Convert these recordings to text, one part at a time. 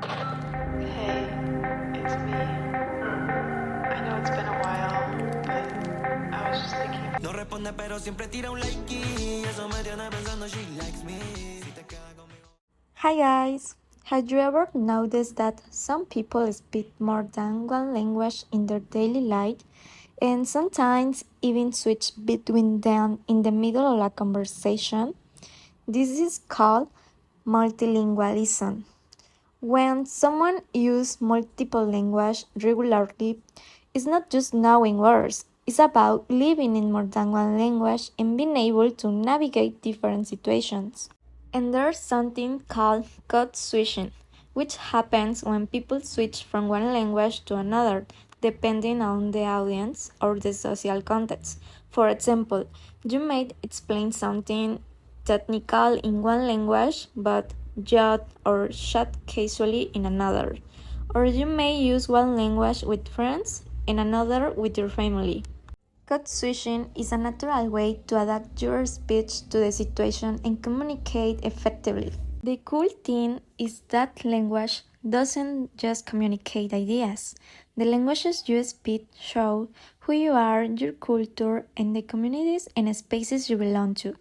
Hey, it's me. I know it's been a while, but I was just thinking. No responde pero siempre tira un like y eso me tiene pensando she likes me. Si te quedas conmigo. Hi guys! Have you ever noticed that some people speak more than one language in their daily life and sometimes even switch between them in the middle of a conversation? This is called multilingualism. When someone uses multiple languages regularly, it's not just knowing words, it's about living in more than one language and being able to navigate different situations. And there's something called code switching, which happens when people switch from one language to another, depending on the audience or the social context. For example, you may explain something technical in one language, but jot or chat casually in another. Or you may use one language with friends and another with your family. Code switching is a natural way to adapt your speech to the situation and communicate effectively. The cool thing is that language doesn't just communicate ideas. The languages you speak show who you are, your culture, and the communities and spaces you belong to.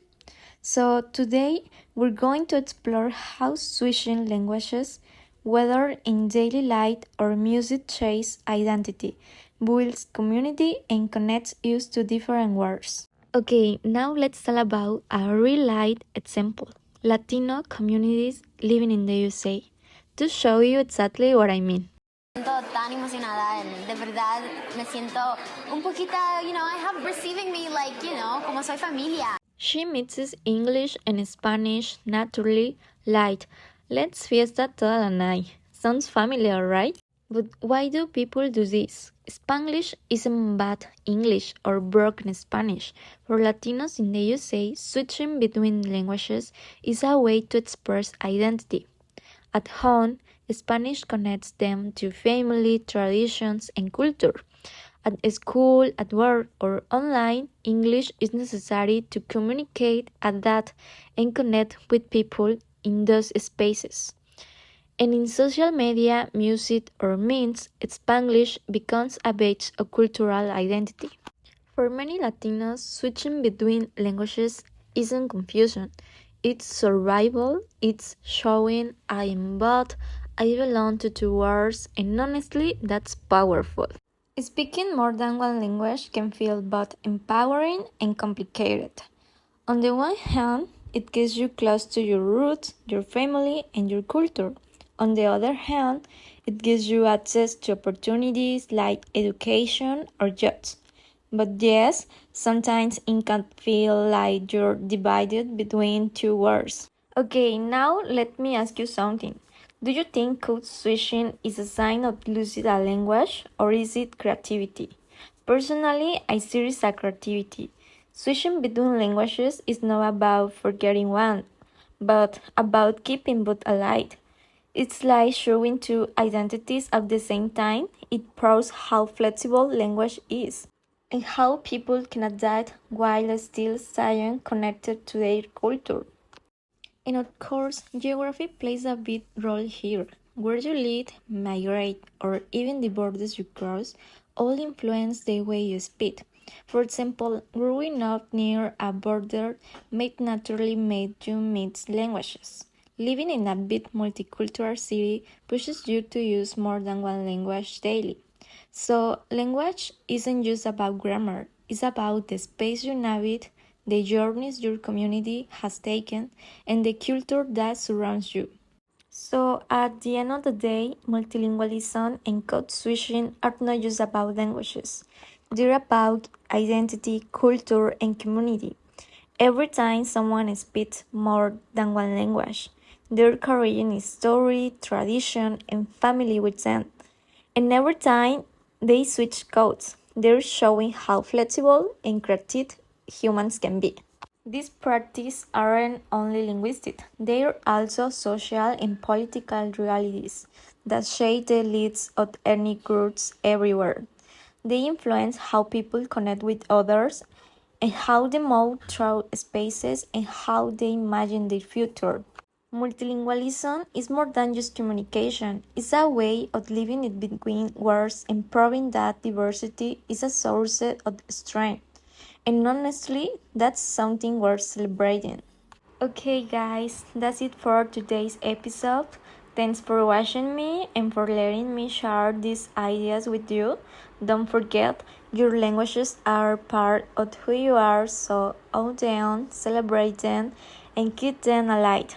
So today we're going to explore how switching languages, whether in daily life or music, shapes identity, builds community, and connects us to different worlds. Okay, now let's talk about a real life example: Latino communities living in the USA. To show you exactly what I mean. Siento tan emocionada, de verdad me siento un poquito, I have receiving me like, como soy familia. She mixes English and Spanish naturally, like, let's fiesta toda la night. Sounds familiar, right? But why do people do this? Spanglish isn't bad English or broken Spanish. For Latinos in the USA, switching between languages is a way to express identity. At home, Spanish connects them to family, traditions, and culture. At school, at work, or online, English is necessary to communicate, adapt, and connect with people in those spaces. And in social media, music, or memes, Spanglish becomes a badge of cultural identity. For many Latinos, switching between languages isn't confusion. It's survival, it's showing I am both, I belong to two worlds, and honestly, that's powerful. Speaking more than one language can feel both empowering and complicated. On the one hand, it gets you close to your roots, your family, and your culture. On the other hand, it gives you access to opportunities like education or jobs. But yes, sometimes it can feel like you're divided between two worlds. Okay, now let me ask you something. Do you think code switching is a sign of losing a language or is it creativity? Personally, I see it as a creativity. Switching between languages is not about forgetting one, but about keeping both alive. It's like showing two identities at the same time. It proves how flexible language is and how people can adapt while still staying connected to their culture. And of course, geography plays a big role here. Where you live, migrate, or even the borders you cross all influence the way you speak. For example, growing up near a border may naturally make you mix languages. Living in a big multicultural city pushes you to use more than one language daily. So, language isn't just about grammar, it's about the space you navigate, the journeys your community has taken, and the culture that surrounds you. So, at the end of the day, multilingualism and code switching are not just about languages, they're about identity, culture, and community. Every time someone speaks more than one language, they're carrying a story, tradition, and family with them. And every time they switch codes, they're showing how flexible and creative humans can be. These practices aren't only linguistic, they are also social and political realities that shape the lives of ethnic groups everywhere. They influence how people connect with others and how they move through spaces and how they imagine their future. Multilingualism is more than just communication. It's a way of living in between worlds and proving that diversity is a source of strength. And honestly, that's something worth celebrating. Okay, guys, that's it for today's episode. Thanks for watching me and for letting me share these ideas with you. Don't forget, your languages are part of who you are, so own them, celebrate them, and keep them alive.